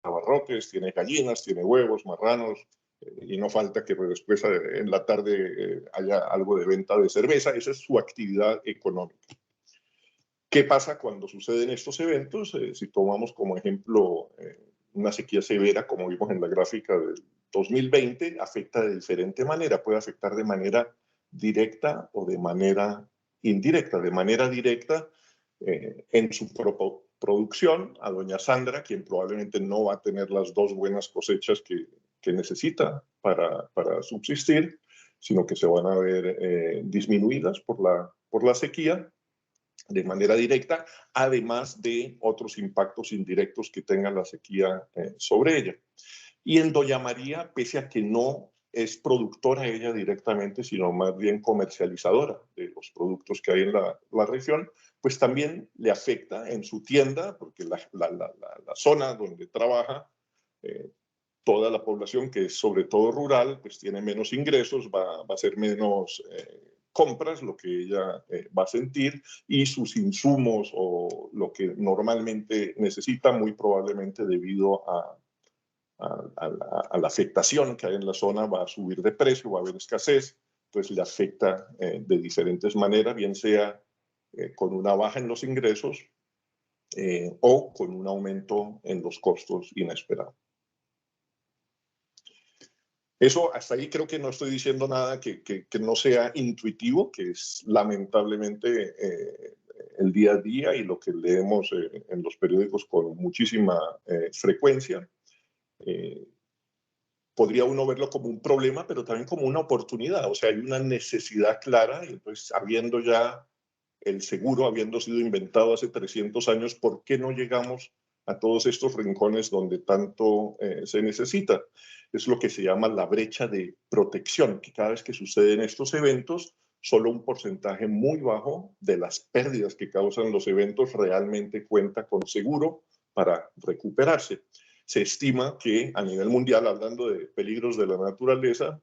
abarrotes, tiene gallinas, tiene huevos, marranos, y no falta que después en la tarde haya algo de venta de cerveza. Esa es su actividad económica. ¿Qué pasa cuando suceden estos eventos? Si tomamos como ejemplo una sequía severa, como vimos en la gráfica del 2020, afecta de diferente manera. Puede afectar de manera directa o de manera indirecta. De manera directa, en su producción, a doña Sandra, quien probablemente no va a tener las dos buenas cosechas que necesita para subsistir, sino que se van a ver disminuidas por la sequía de manera directa, además de otros impactos indirectos que tenga la sequía sobre ella. Y en doña María, pese a que no es productora ella directamente, sino más bien comercializadora de los productos que hay en la región, pues también le afecta en su tienda, porque la zona donde trabaja, toda la población que es sobre todo rural, pues tiene menos ingresos, va a ser menos compras, lo que ella va a sentir, y sus insumos o lo que normalmente necesita, muy probablemente debido a la afectación que hay en la zona, va a subir de precio, va a haber escasez, entonces le afecta de diferentes maneras, bien sea con una baja en los ingresos o con un aumento en los costos inesperados. Eso, hasta ahí creo que no estoy diciendo nada que no sea intuitivo, que es lamentablemente el día a día y lo que leemos en los periódicos con muchísima frecuencia. Podría uno verlo como un problema, pero también como una oportunidad. O sea, hay una necesidad clara, y entonces habiendo ya el seguro, habiendo sido inventado hace 300 años, ¿por qué no llegamos a todos estos rincones donde tanto se necesita? Es lo que se llama la brecha de protección, que cada vez que suceden estos eventos, solo un porcentaje muy bajo de las pérdidas que causan los eventos realmente cuenta con seguro para recuperarse. Se estima que a nivel mundial, hablando de peligros de la naturaleza,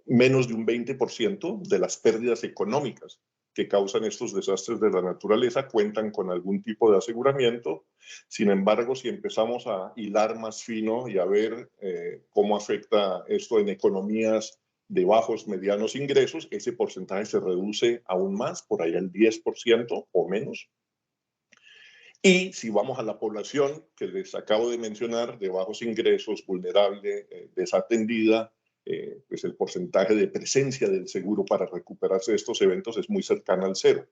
menos de un 20% de las pérdidas económicas que causan estos desastres de la naturaleza cuentan con algún tipo de aseguramiento. Sin embargo, si empezamos a hilar más fino y a ver cómo afecta esto en economías de bajos, medianos ingresos, ese porcentaje se reduce aún más, por ahí al 10% o menos. Y si vamos a la población que les acabo de mencionar, de bajos ingresos, vulnerable, desatendida, pues el porcentaje de presencia del seguro para recuperarse de estos eventos es muy cercano al cero.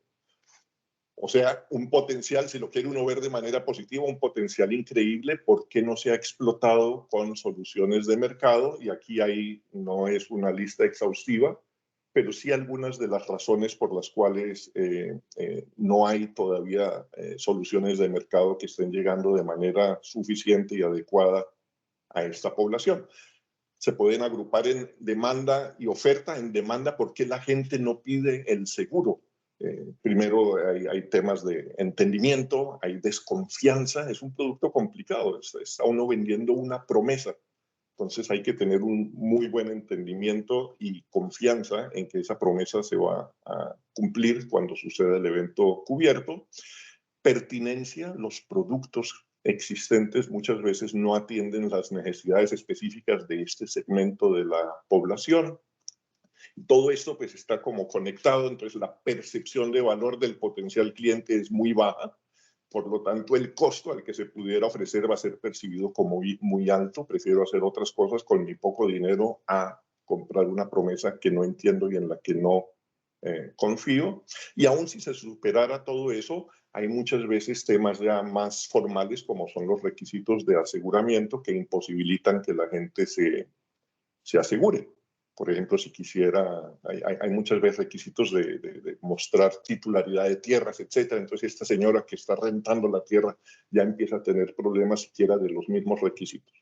O sea, un potencial, si lo quiere uno ver de manera positiva, un potencial increíble, ¿por qué no se ha explotado con soluciones de mercado? Y aquí no es una lista exhaustiva, pero sí algunas de las razones por las cuales no hay todavía soluciones de mercado que estén llegando de manera suficiente y adecuada a esta población. Se pueden agrupar en demanda y oferta. En demanda, ¿por qué la gente no pide el seguro? Primero hay temas de entendimiento, hay desconfianza, es un producto complicado, está uno vendiendo una promesa. Entonces hay que tener un muy buen entendimiento y confianza en que esa promesa se va a cumplir cuando suceda el evento cubierto. Pertinencia, los productos existentes muchas veces no atienden las necesidades específicas de este segmento de la población. Todo esto pues está como conectado, entonces la percepción de valor del potencial cliente es muy baja. Por lo tanto, el costo al que se pudiera ofrecer va a ser percibido como muy alto. Prefiero hacer otras cosas con mi poco dinero a comprar una promesa que no entiendo y en la que no confío. Y aún si se superara todo eso, hay muchas veces temas ya más formales como son los requisitos de aseguramiento que imposibilitan que la gente se asegure. Por ejemplo, si quisiera, hay muchas veces requisitos de mostrar titularidad de tierras, etcétera. Entonces, esta señora que está rentando la tierra ya empieza a tener problemas siquiera de los mismos requisitos.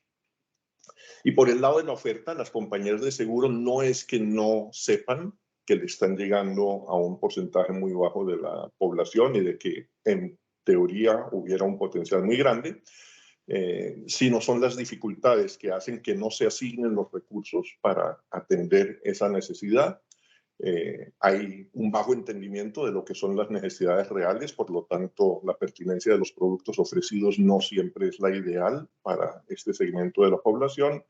Y por el lado de la oferta, las compañías de seguro no es que no sepan que le están llegando a un porcentaje muy bajo de la población y de que en teoría hubiera un potencial muy grande, sino son las dificultades que hacen que no se asignen los recursos para atender esa necesidad. Hay un bajo entendimiento de lo que son las necesidades reales, por lo tanto, la pertinencia de los productos ofrecidos no siempre es la ideal para este segmento de la población.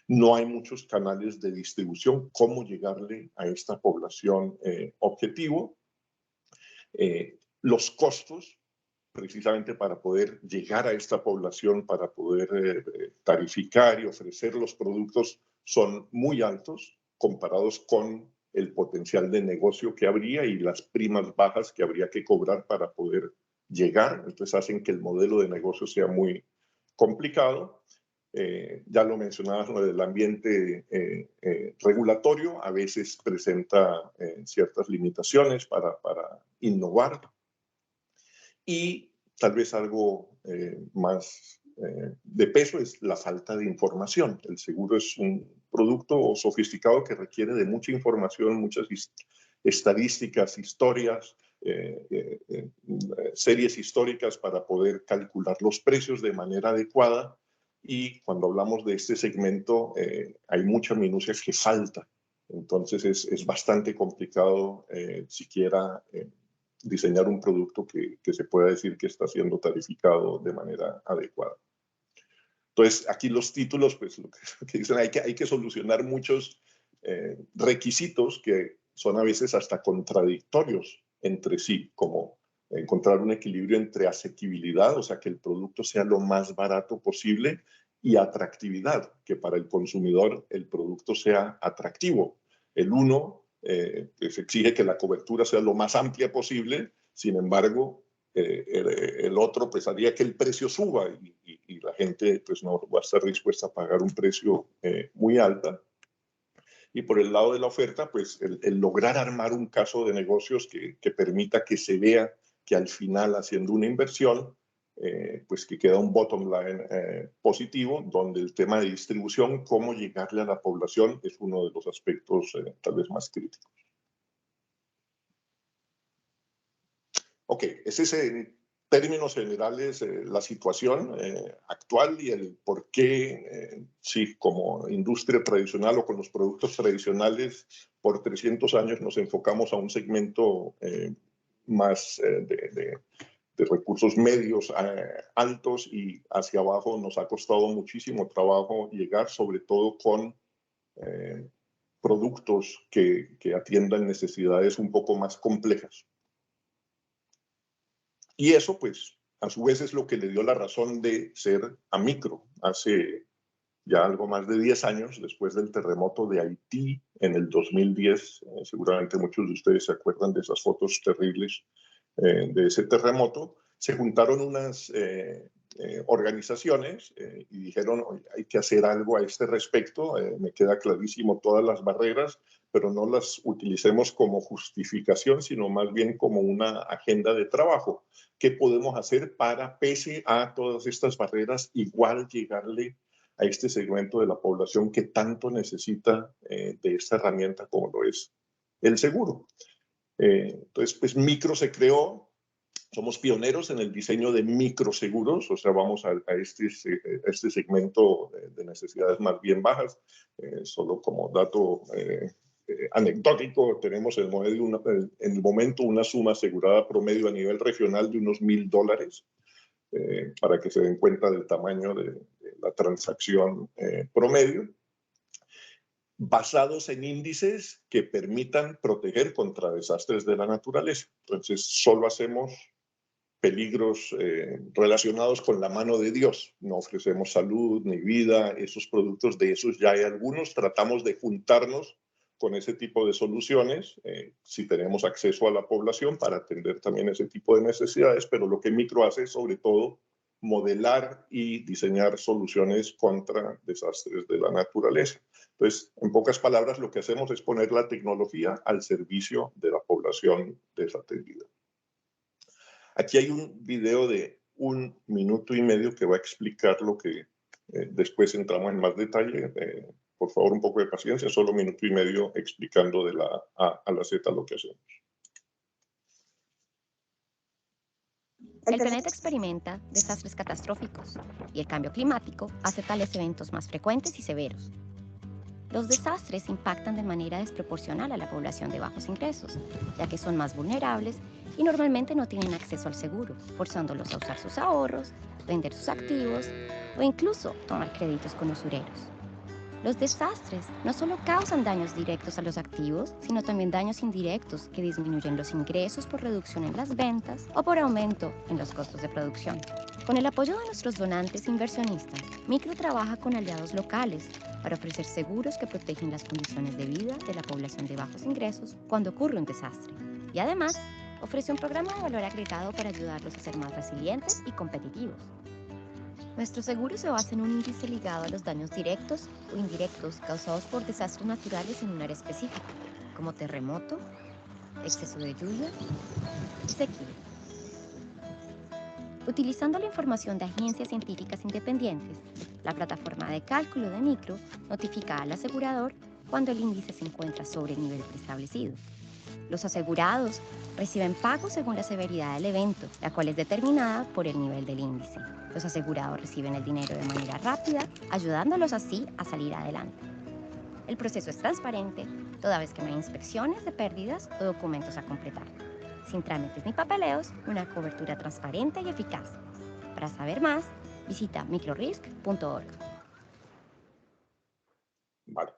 No hay muchos canales de distribución, cómo llegarle a esta población objetivo. Los costos, precisamente para poder llegar a esta población, para poder tarificar y ofrecer los productos, son muy altos comparados con el potencial de negocio que habría y las primas bajas que habría que cobrar para poder llegar. Entonces hacen que el modelo de negocio sea muy complicado. Ya lo mencionabas, lo del ambiente regulatorio a veces presenta ciertas limitaciones para innovar. Y tal vez algo más de peso es la falta de información. El seguro es un producto sofisticado que requiere de mucha información, muchas estadísticas, historias, series históricas para poder calcular los precios de manera adecuada. Y cuando hablamos de este segmento, hay mucha minucia que falta. Entonces es bastante complicado siquiera diseñar un producto que se pueda decir que está siendo tarificado de manera adecuada. Entonces, aquí los títulos, pues lo que dicen, hay que solucionar muchos requisitos que son a veces hasta contradictorios entre sí, como encontrar un equilibrio entre asequibilidad, o sea, que el producto sea lo más barato posible, y atractividad, que para el consumidor el producto sea atractivo. El uno pues exige que la cobertura sea lo más amplia posible, sin embargo, el otro pues haría que el precio suba y la gente pues no va a estar dispuesta a pagar un precio muy alto. Y por el lado de la oferta, pues el lograr armar un caso de negocios que permita que se vea que al final, haciendo una inversión, pues que queda un bottom line positivo, donde el tema de distribución, cómo llegarle a la población, es uno de los aspectos tal vez más críticos. Ok, ese es en términos generales la situación actual y el por qué, sí, como industria tradicional o con los productos tradicionales, por 300 años nos enfocamos a un segmento más de recursos medios altos, y hacia abajo nos ha costado muchísimo trabajo llegar, sobre todo con productos que atiendan necesidades un poco más complejas. Y eso, pues, a su vez es lo que le dio la razón de ser a Micro hace ya algo más de 10 años, después del terremoto de Haití en el 2010. Seguramente muchos de ustedes se acuerdan de esas fotos terribles de ese terremoto. Se juntaron unas organizaciones y dijeron, hay que hacer algo a este respecto. Me queda clarísimo todas las barreras, pero no las utilicemos como justificación, sino más bien como una agenda de trabajo. ¿Qué podemos hacer para, pese a todas estas barreras, igual llegarle a este segmento de la población que tanto necesita de esta herramienta como lo es el seguro? Entonces, pues Micro se creó. Somos pioneros en el diseño de microseguros, o sea, vamos a este segmento de necesidades más bien bajas. Solo como dato anecdótico, tenemos en el momento una suma asegurada promedio a nivel regional de unos $1,000, para que se den cuenta del tamaño de la transacción promedio, basados en índices que permitan proteger contra desastres de la naturaleza. Entonces, solo hacemos peligros relacionados con la mano de Dios. No ofrecemos salud ni vida, esos productos, de esos ya hay algunos. Tratamos de juntarnos con ese tipo de soluciones, si tenemos acceso a la población, para atender también ese tipo de necesidades, pero lo que Micro hace es sobre todo modelar y diseñar soluciones contra desastres de la naturaleza. Entonces, en pocas palabras, lo que hacemos es poner la tecnología al servicio de la población desatendida. Aquí hay un video de 1 minuto y medio que va a explicar lo que después entramos en más detalle. Por favor, un poco de paciencia, solo 1 minuto y medio explicando de la A a la Z lo que hacemos. El planeta experimenta desastres catastróficos y el cambio climático hace tales eventos más frecuentes y severos. Los desastres impactan de manera desproporcional a la población de bajos ingresos, ya que son más vulnerables y normalmente no tienen acceso al seguro, forzándolos a usar sus ahorros, vender sus activos o incluso tomar créditos con usureros. Los desastres no solo causan daños directos a los activos, sino también daños indirectos que disminuyen los ingresos por reducción en las ventas o por aumento en los costos de producción. Con el apoyo de nuestros donantes e inversionistas, Micro trabaja con aliados locales para ofrecer seguros que protegen las condiciones de vida de la población de bajos ingresos cuando ocurre un desastre. Y además, ofrece un programa de valor agregado para ayudarlos a ser más resilientes y competitivos. Nuestro seguro se basa en un índice ligado a los daños directos o indirectos causados por desastres naturales en un área específica, como terremoto, exceso de lluvia y sequía. Utilizando la información de agencias científicas independientes, la plataforma de cálculo de Micro notifica al asegurador cuando el índice se encuentra sobre el nivel preestablecido. Los asegurados reciben pagos según la severidad del evento, la cual es determinada por el nivel del índice. Los asegurados reciben el dinero de manera rápida, ayudándolos así a salir adelante. El proceso es transparente, toda vez que no hay inspecciones de pérdidas o documentos a completar. Sin trámites ni papeleos, una cobertura transparente y eficaz. Para saber más, visita microrisk.org. Vale.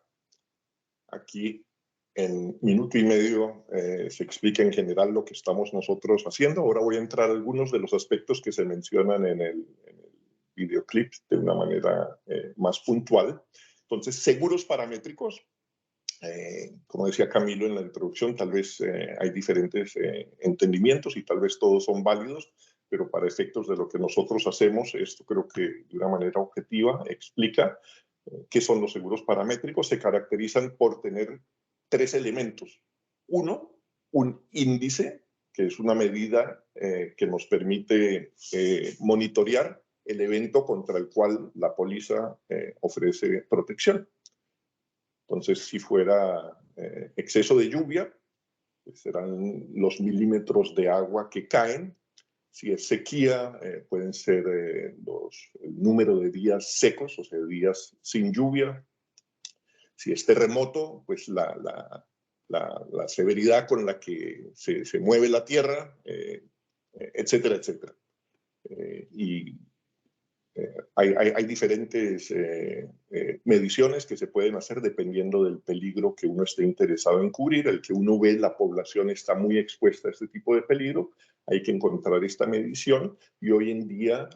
Aquí en minuto y medio se explica en general lo que estamos nosotros haciendo. Ahora voy a entrar a algunos de los aspectos que se mencionan en el videoclip de una manera más puntual. Entonces, seguros paramétricos. Como decía Camilo en la introducción, tal vez hay diferentes entendimientos y tal vez todos son válidos, pero para efectos de lo que nosotros hacemos, esto creo que de una manera objetiva explica qué son los seguros paramétricos. Se caracterizan por tener tres elementos. Uno, un índice, que es una medida que nos permite monitorear el evento contra el cual la póliza ofrece protección. Entonces, si fuera exceso de lluvia, pues serán los milímetros de agua que caen. Si es sequía, pueden ser el número de días secos, o sea, días sin lluvia. Si es terremoto, pues la severidad con la que se mueve la tierra, etcétera, etcétera. Y hay diferentes mediciones que se pueden hacer dependiendo del peligro que uno esté interesado en cubrir. El que uno ve, la población está muy expuesta a este tipo de peligro. Hay que encontrar esta medición y hoy en día,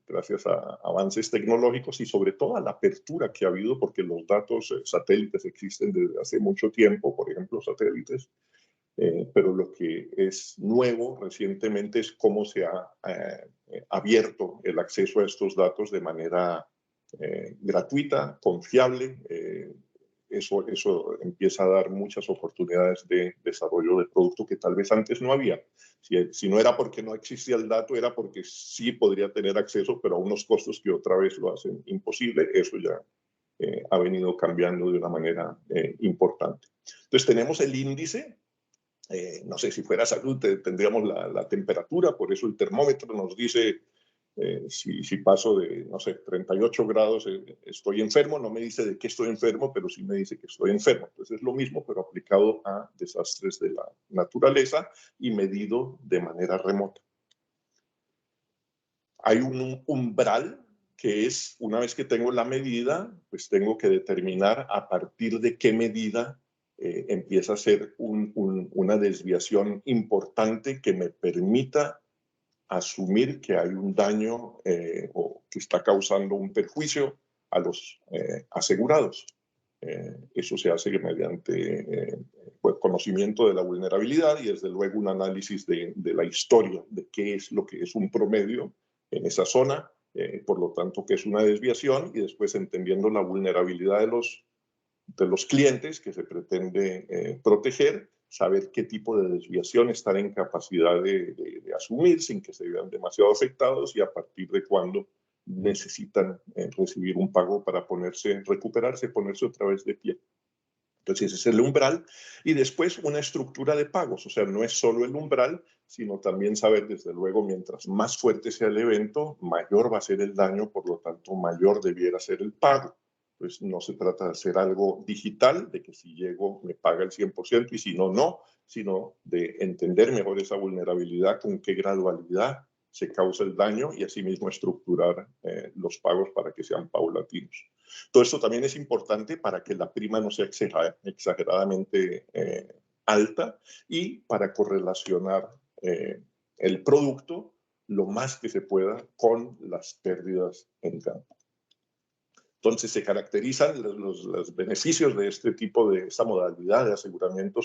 gracias a avances tecnológicos y sobre todo a la apertura que ha habido, porque los datos satélites existen desde hace mucho tiempo, por ejemplo, satélites, pero lo que es nuevo recientemente es cómo se ha abierto el acceso a estos datos de manera gratuita, confiable. Eso empieza a dar muchas oportunidades de desarrollo de producto que tal vez antes no había. Si no era porque no existía el dato, era porque sí podría tener acceso, pero a unos costos que otra vez lo hacen imposible. Eso ya ha venido cambiando de una manera importante. Entonces tenemos el índice. No sé, si fuera salud tendríamos la temperatura, por eso el termómetro nos dice si paso de, no sé, 38 grados estoy enfermo, no me dice de qué estoy enfermo, pero sí me dice que estoy enfermo. Entonces es lo mismo, pero aplicado a desastres de la naturaleza y medido de manera remota. Hay un umbral que es, una vez que tengo la medida, pues tengo que determinar a partir de qué medida empieza a ser una desviación importante que me permita asumir que hay un daño o que está causando un perjuicio a los asegurados. Eso se hace mediante pues, conocimiento de la vulnerabilidad y desde luego un análisis de la historia, de qué es lo que es un promedio en esa zona, por lo tanto que es una desviación y después entendiendo la vulnerabilidad de los clientes que se pretende proteger, saber qué tipo de desviación están en capacidad de asumir sin que se vean demasiado afectados y a partir de cuándo necesitan recibir un pago para recuperarse, ponerse otra vez de pie. Entonces ese es el umbral y después una estructura de pagos, o sea, no es solo el umbral, sino también saber, desde luego, mientras más fuerte sea el evento, mayor va a ser el daño, por lo tanto, mayor debiera ser el pago. Pues no se trata de hacer algo digital, de que si llego me paga el 100% y si no, no, sino de entender mejor esa vulnerabilidad, con qué gradualidad se causa el daño y asimismo estructurar los pagos para que sean paulatinos. Todo esto también es importante para que la prima no sea exageradamente alta y para correlacionar el producto lo más que se pueda con las pérdidas en campo. Entonces se caracterizan los beneficios de este tipo de esta modalidad de aseguramiento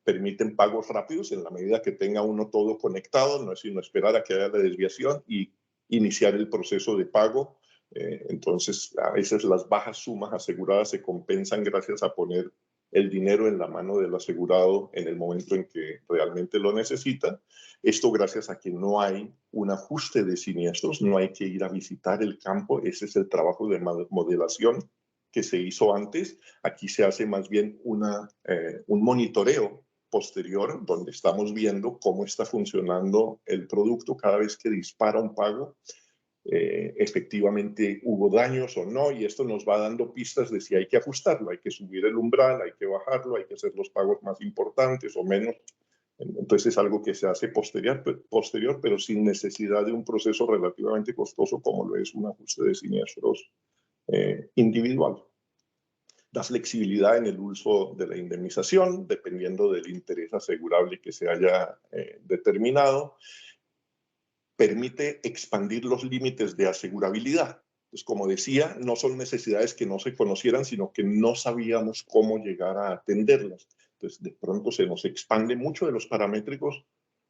permiten pagos rápidos en la medida que tenga uno todo conectado, no es sino esperar a que haya la desviación y iniciar el proceso de pago. Entonces a veces las bajas sumas aseguradas se compensan gracias a poner el dinero en la mano del asegurado en el momento en que realmente lo necesita. Esto gracias a que no hay un ajuste de siniestros, no hay que ir a visitar el campo. Ese es el trabajo de modelación que se hizo antes. Aquí se hace más bien un monitoreo posterior donde estamos viendo cómo está funcionando el producto cada vez que dispara un pago. Efectivamente hubo daños o no, y esto nos va dando pistas de si hay que ajustarlo, hay que subir el umbral, hay que bajarlo, hay que hacer los pagos más importantes o menos. Entonces es algo que se hace posterior, pero sin necesidad de un proceso relativamente costoso como lo es un ajuste de siniestros individual. Da flexibilidad en el uso de la indemnización, dependiendo del interés asegurable que se haya determinado. Permite expandir los límites de asegurabilidad. Pues como decía, no son necesidades que no se conocieran, sino que no sabíamos cómo llegar a atenderlas. Entonces, de pronto se nos expande mucho de los paramétricos,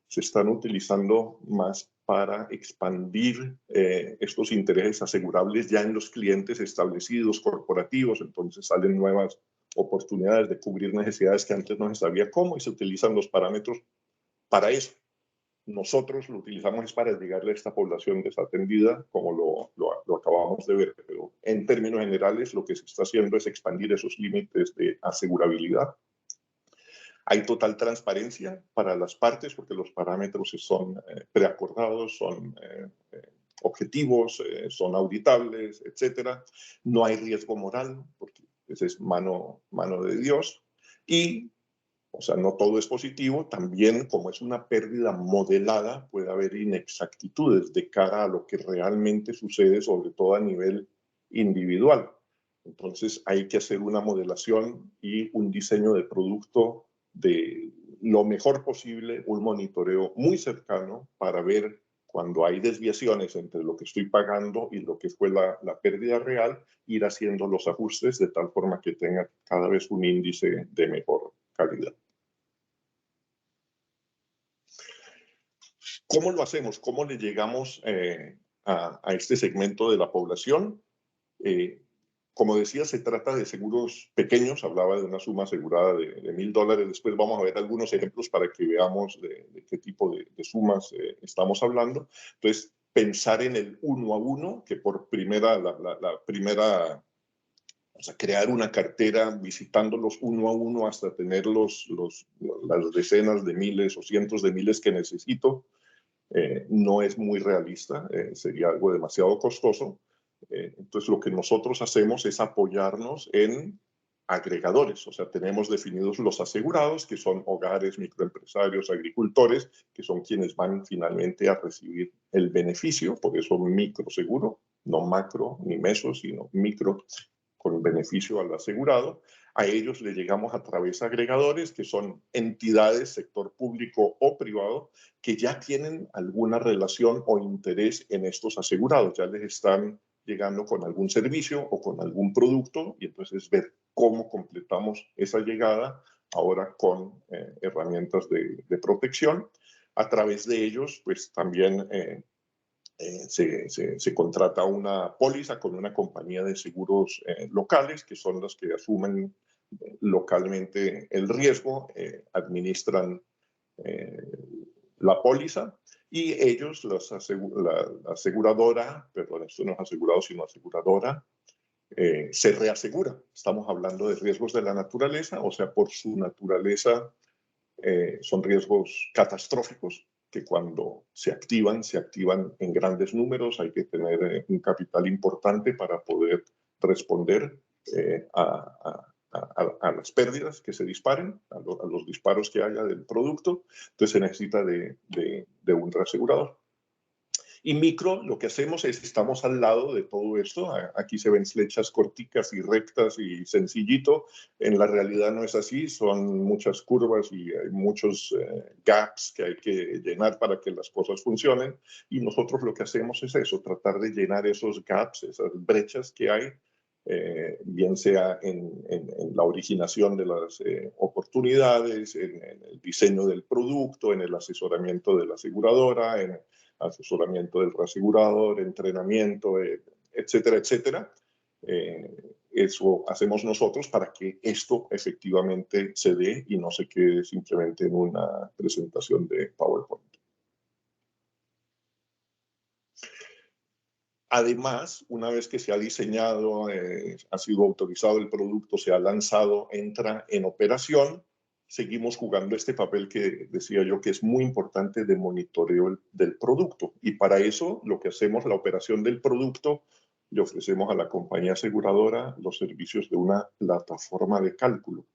se están utilizando más para expandir estos intereses asegurables ya en los clientes establecidos, corporativos. Entonces salen nuevas oportunidades de cubrir necesidades que antes no se sabía cómo y se utilizan los parámetros para eso. Nosotros lo utilizamos para llegarle a esta población desatendida, como lo acabamos de ver, pero en términos generales lo que se está haciendo es expandir esos límites de asegurabilidad. Hay total transparencia para las partes porque los parámetros son preacordados, son objetivos, son auditables, etc. No hay riesgo moral porque ese es mano de Dios. Y o sea, no todo es positivo. También, como es una pérdida modelada, puede haber inexactitudes de cara a lo que realmente sucede, sobre todo a nivel individual. Entonces, hay que hacer una modelación y un diseño de producto de lo mejor posible, un monitoreo muy cercano para ver cuando hay desviaciones entre lo que estoy pagando y lo que fue la pérdida real, ir haciendo los ajustes de tal forma que tenga cada vez un índice de mejor calidad. ¿Cómo lo hacemos? ¿Cómo le llegamos a este segmento de la población? Como decía, se trata de seguros pequeños. Hablaba de una suma asegurada de $1,000. Después vamos a ver algunos ejemplos para que veamos de qué tipo de sumas estamos hablando. Entonces, pensar en el 1 a 1, que por la primera, o sea, crear una cartera visitándolos 1 a 1 hasta tener las decenas de miles o cientos de miles que necesito. No es muy realista, sería algo demasiado costoso. Entonces, lo que nosotros hacemos es apoyarnos en agregadores, o sea, tenemos definidos los asegurados, que son hogares, microempresarios, agricultores, que son quienes van finalmente a recibir el beneficio, por eso microseguro, no macro ni meso, sino micro, con beneficio al asegurado. A ellos le llegamos a través de agregadores, que son entidades, sector público o privado, que ya tienen alguna relación o interés en estos asegurados, ya les están llegando con algún servicio o con algún producto, y entonces ver cómo completamos esa llegada ahora con herramientas de protección. A través de ellos, pues también se contrata una póliza con una compañía de seguros locales, que son las que asumen localmente el riesgo, administran la póliza, y ellos, la aseguradora, perdón, esto no es asegurado, sino aseguradora, se reasegura. Estamos hablando de riesgos de la naturaleza, o sea, por su naturaleza son riesgos catastróficos que cuando se activan en grandes números. Hay que tener un capital importante para poder responder a las pérdidas que se disparen, a los disparos que haya del producto. Entonces se necesita de un reasegurador. Y micro, lo que hacemos es, estamos al lado de todo esto. Aquí se ven flechas corticas y rectas y sencillito. En la realidad no es así, son muchas curvas y hay muchos gaps que hay que llenar para que las cosas funcionen. Y nosotros lo que hacemos es eso, tratar de llenar esos gaps, esas brechas que hay, bien sea en la originación de las oportunidades, en el diseño del producto, en el asesoramiento de la aseguradora, en asesoramiento del reasegurador, entrenamiento, etcétera, etcétera. Eso hacemos nosotros para que esto efectivamente se dé y no se quede simplemente en una presentación de PowerPoint. Además, una vez que se ha diseñado, ha sido autorizado el producto, se ha lanzado, entra en operación, seguimos jugando este papel que decía yo que es muy importante de monitoreo del producto. Y para eso lo que hacemos, la operación del producto, le ofrecemos a la compañía aseguradora los servicios de una plataforma de cálculo.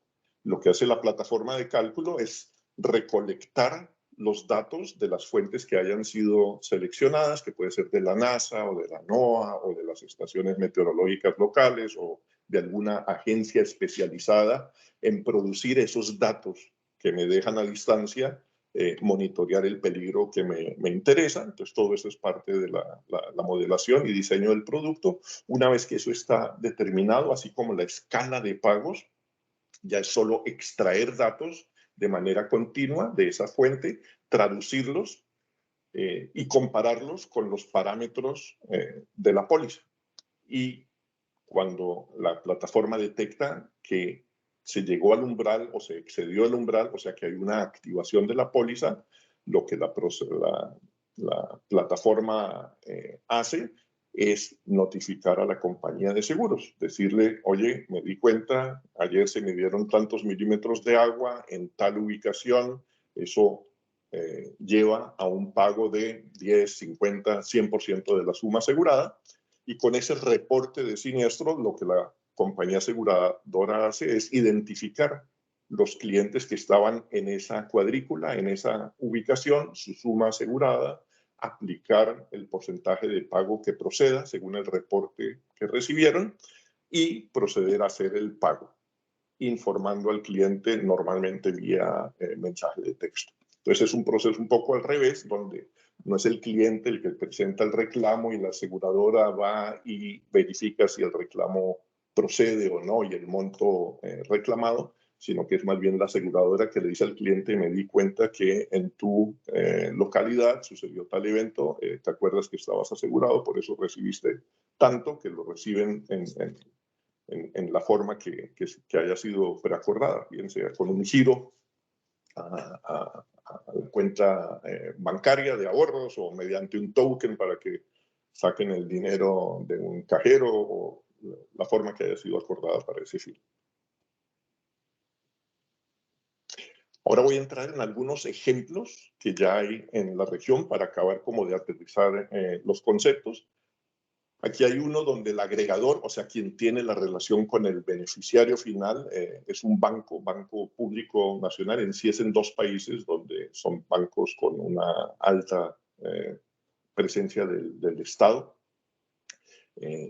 Lo que hace la plataforma de cálculo es recolectar los datos de las fuentes que hayan sido seleccionadas, que puede ser de la NASA o de la NOAA o de las estaciones meteorológicas locales o de alguna agencia especializada en producir esos datos que me dejan a distancia, monitorear el peligro que me interesa. Entonces, todo eso es parte de la modelación y diseño del producto. Una vez que eso está determinado, así como la escala de pagos, ya es solo extraer datos de manera continua de esa fuente, traducirlos y compararlos con los parámetros de la póliza. Y cuando la plataforma detecta que se llegó al umbral o se excedió el umbral, o sea que hay una activación de la póliza, lo que la plataforma hace es notificar a la compañía de seguros, decirle, oye, me di cuenta, ayer se me dieron tantos milímetros de agua en tal ubicación, eso lleva a un pago de 10, 50, 100% de la suma asegurada, y con ese reporte de siniestro, lo que la compañía aseguradora hace es identificar los clientes que estaban en esa cuadrícula, en esa ubicación, su suma asegurada, aplicar el porcentaje de pago que proceda según el reporte que recibieron y proceder a hacer el pago, informando al cliente normalmente vía mensaje de texto. Entonces es un proceso un poco al revés, donde no es el cliente el que presenta el reclamo y la aseguradora va y verifica si el reclamo procede o no y el monto reclamado, sino que es más bien la aseguradora que le dice al cliente, me di cuenta que en tu localidad sucedió tal evento, te acuerdas que estabas asegurado, por eso recibiste tanto, que lo reciben en la forma que haya sido preacordada, bien sea con un giro a la cuenta bancaria de ahorros o mediante un token para que saquen el dinero de un cajero o la forma que haya sido acordada para ese fin. Ahora voy a entrar en algunos ejemplos que ya hay en la región para acabar como de aterrizar los conceptos. Aquí hay uno donde el agregador, o sea, quien tiene la relación con el beneficiario final, es un banco público nacional. En sí es en 2 países donde son bancos con una alta presencia del Estado.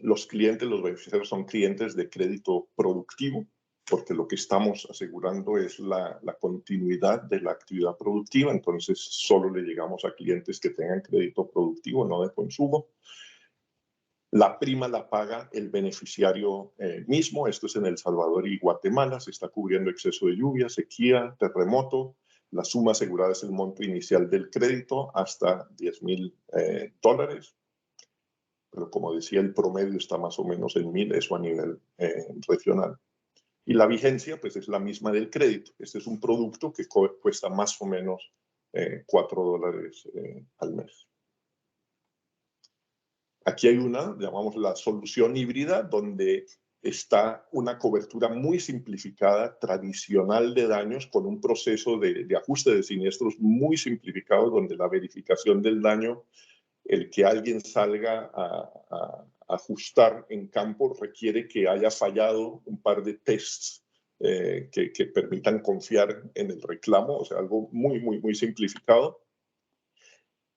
Los clientes, los beneficiarios son clientes de crédito productivo, porque lo que estamos asegurando es la continuidad de la actividad productiva. Entonces, solo le llegamos a clientes que tengan crédito productivo, no de consumo. La prima la paga el beneficiario mismo. Esto es en El Salvador y Guatemala. Se está cubriendo exceso de lluvia, sequía, terremoto. La suma asegurada es el monto inicial del crédito hasta $10,000. Pero como decía, el promedio está más o menos en 1,000, eso a nivel regional. Y la vigencia, pues, es la misma del crédito. Este es un producto que cuesta más o menos $4 al mes. Aquí hay una, llamamos la solución híbrida, donde está una cobertura muy simplificada, tradicional de daños, con un proceso de ajuste de siniestros muy simplificado, donde la verificación del daño, el que alguien salga ajustar en campo requiere que haya fallado un par de tests que permitan confiar en el reclamo, o sea, algo muy simplificado.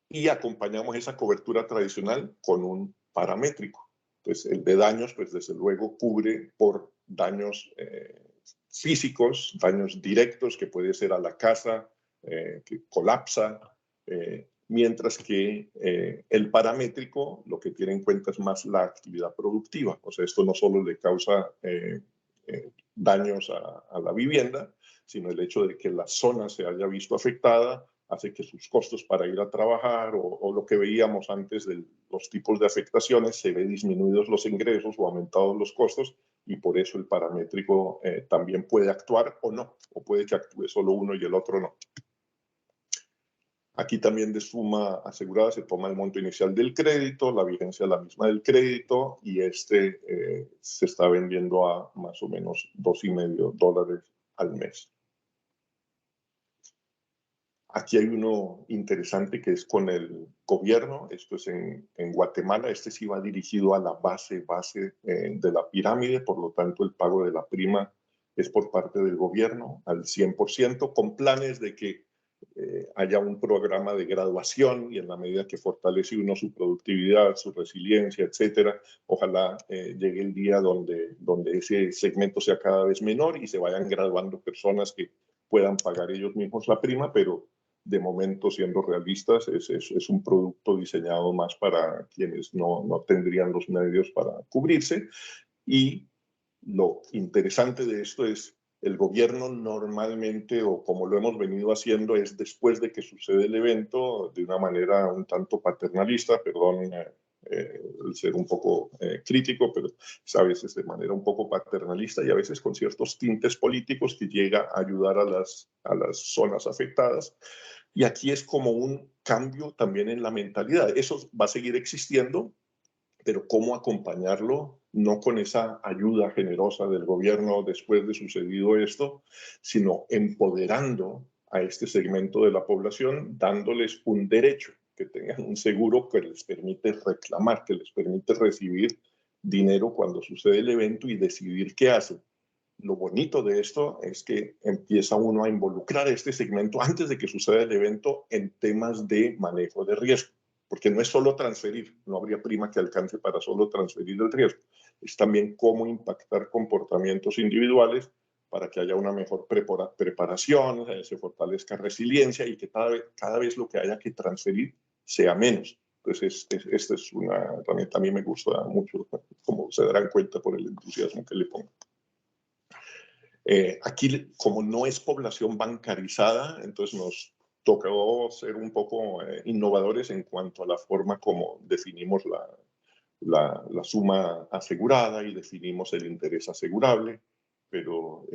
Y acompañamos esa cobertura tradicional con un paramétrico. Entonces, el de daños, pues desde luego cubre por daños físicos, daños directos, que puede ser a la casa, que colapsa, mientras que el paramétrico lo que tiene en cuenta es más la actividad productiva. O sea, esto no solo le causa daños a la vivienda, sino el hecho de que la zona se haya visto afectada hace que sus costos para ir a trabajar o lo que veíamos antes de los tipos de afectaciones, se ve disminuidos los ingresos o aumentados los costos, y por eso el paramétrico también puede actuar o no, o puede que actúe solo uno y el otro no. Aquí también de suma asegurada se toma el monto inicial del crédito, la vigencia es la misma del crédito, y se está vendiendo a más o menos $2.50 al mes. Aquí hay uno interesante que es con el gobierno. Esto es en Guatemala. Este sí va dirigido a la base de la pirámide, por lo tanto el pago de la prima es por parte del gobierno al 100%, con planes de que haya un programa de graduación, y en la medida que fortalece uno su productividad, su resiliencia, etcétera, ojalá llegue el día donde ese segmento sea cada vez menor y se vayan graduando personas que puedan pagar ellos mismos la prima, pero de momento, siendo realistas, es un producto diseñado más para quienes no tendrían los medios para cubrirse. Y lo interesante de esto es el gobierno normalmente, o como lo hemos venido haciendo, es después de que sucede el evento, de una manera un tanto paternalista, perdón el ser un poco crítico, pero a veces de manera un poco paternalista y a veces con ciertos tintes políticos, que llega a ayudar a las zonas afectadas. Y aquí es como un cambio también en la mentalidad. Eso va a seguir existiendo, pero cómo acompañarlo, no con esa ayuda generosa del gobierno después de sucedido esto, sino empoderando a este segmento de la población, dándoles un derecho, que tengan un seguro que les permite reclamar, que les permite recibir dinero cuando sucede el evento y decidir qué hacen. Lo bonito de esto es que empieza uno a involucrar a este segmento antes de que suceda el evento en temas de manejo de riesgo, porque no es solo transferir, no habría prima que alcance para solo transferir el riesgo, es también cómo impactar comportamientos individuales para que haya una mejor preparación, se fortalezca resiliencia y que cada vez lo que haya que transferir sea menos. Entonces, esta es una herramienta, a mí me gusta mucho, como se darán cuenta por el entusiasmo que le pongo. Aquí, como no es población bancarizada, entonces nos tocó ser un poco innovadores en cuanto a la forma como definimos la suma asegurada y definimos el interés asegurable, pero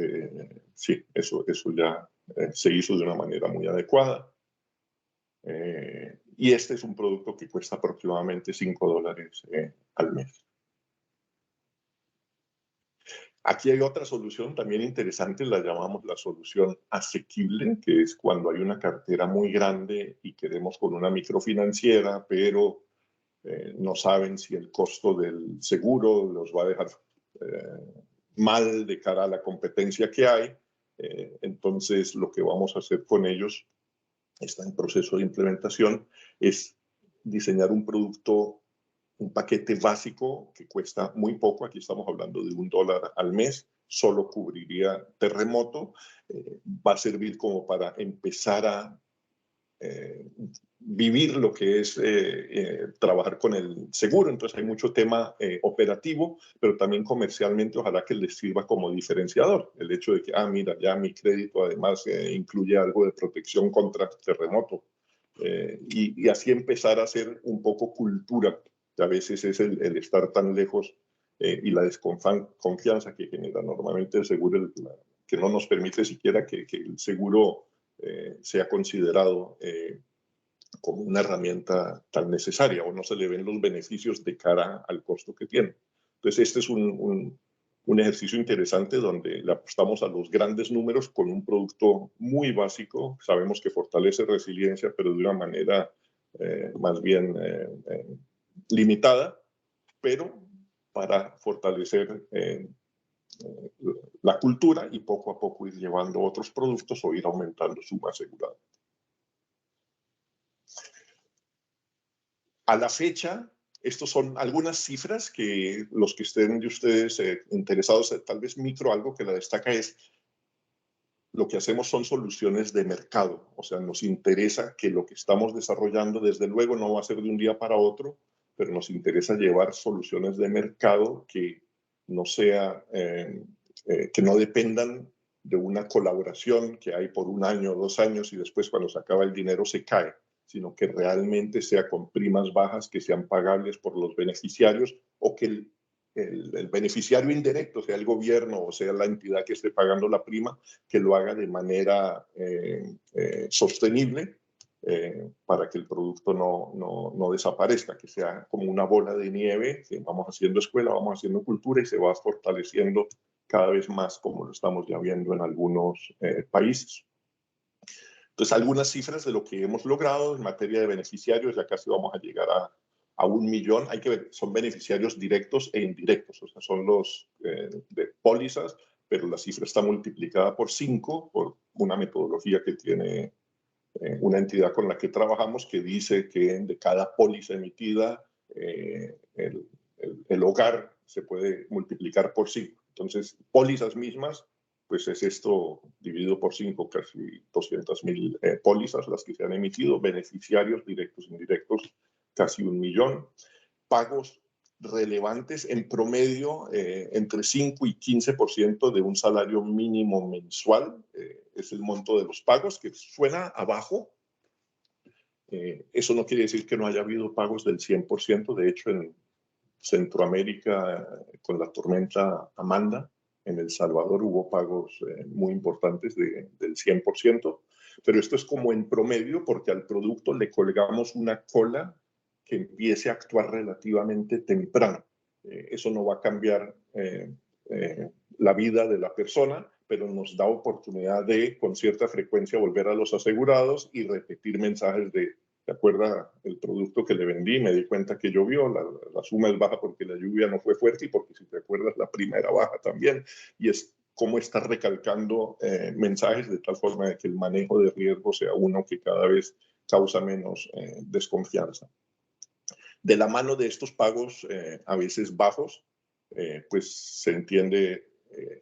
sí, eso ya se hizo de una manera muy adecuada. Y este es un producto que cuesta aproximadamente $5 al mes. Aquí hay otra solución también interesante, la llamamos la solución asequible, que es cuando hay una cartera muy grande y queremos con una microfinanciera, pero no saben si el costo del seguro los va a dejar mal de cara a la competencia que hay. Entonces, lo que vamos a hacer con ellos, está en proceso de implementación, es diseñar un producto, un paquete básico que cuesta muy poco. Aquí estamos hablando de $1 al mes, solo cubriría terremoto, va a servir como para empezar a vivir lo que es trabajar con el seguro. Entonces hay mucho tema operativo, pero también comercialmente ojalá que les sirva como diferenciador. El hecho de que, mira, ya mi crédito además incluye algo de protección contra terremoto. Y así empezar a hacer un poco cultura, que a veces es el estar tan lejos y la desconfianza que genera normalmente el seguro, que no nos permite siquiera que el seguro sea considerado como una herramienta tan necesaria, o no se le ven los beneficios de cara al costo que tiene. Entonces, este es un ejercicio interesante donde le apostamos a los grandes números con un producto muy básico. Sabemos que fortalece resiliencia, pero de una manera más bien limitada, pero para fortalecer la cultura y poco a poco ir llevando otros productos o ir aumentando suma asegurada. A la fecha, estos son algunas cifras que los que estén de ustedes interesados, tal vez micro, algo que la destaca es lo que hacemos son soluciones de mercado. O sea, nos interesa que lo que estamos desarrollando, desde luego, no va a ser de un día para otro, pero nos interesa llevar soluciones de mercado que no sea, que no dependan de una colaboración que hay por 1 año o 2 años y después cuando se acaba el dinero se cae, sino que realmente sea con primas bajas que sean pagables por los beneficiarios o que el beneficiario indirecto, sea el gobierno o sea la entidad que esté pagando la prima, que lo haga de manera sostenible para que el producto no desaparezca, que sea como una bola de nieve, que vamos haciendo escuela, vamos haciendo cultura y se va fortaleciendo cada vez más, como lo estamos ya viendo en algunos países. Entonces, algunas cifras de lo que hemos logrado en materia de beneficiarios, ya casi vamos a llegar a 1 millón. Hay que ver, son beneficiarios directos e indirectos, o sea, son los de pólizas, pero la cifra está multiplicada por 5 por una metodología que tiene una entidad con la que trabajamos que dice que de cada póliza emitida el hogar se puede multiplicar por 5. Entonces, pólizas mismas, pues es esto dividido por 5, casi 200.000 pólizas las que se han emitido, beneficiarios directos e indirectos, casi 1 millón. Pagos relevantes, en promedio entre 5 y 15% de un salario mínimo mensual es el monto de los pagos, que suena abajo. Eso no quiere decir que no haya habido pagos del 100%. De hecho, en Centroamérica, con la tormenta Amanda, en El Salvador hubo pagos muy importantes del 100%, pero esto es como en promedio porque al producto le colgamos una cola que empiece a actuar relativamente temprano. Eso no va a cambiar la vida de la persona, pero nos da oportunidad de, con cierta frecuencia, volver a los asegurados y repetir mensajes de ¿te acuerdas el producto que le vendí? Me di cuenta que llovió, la suma es baja porque la lluvia no fue fuerte y porque, si te acuerdas, la prima era baja también. Y es cómo está recalcando mensajes de tal forma de que el manejo de riesgo sea uno que cada vez causa menos desconfianza. De la mano de estos pagos, a veces bajos, pues se entiende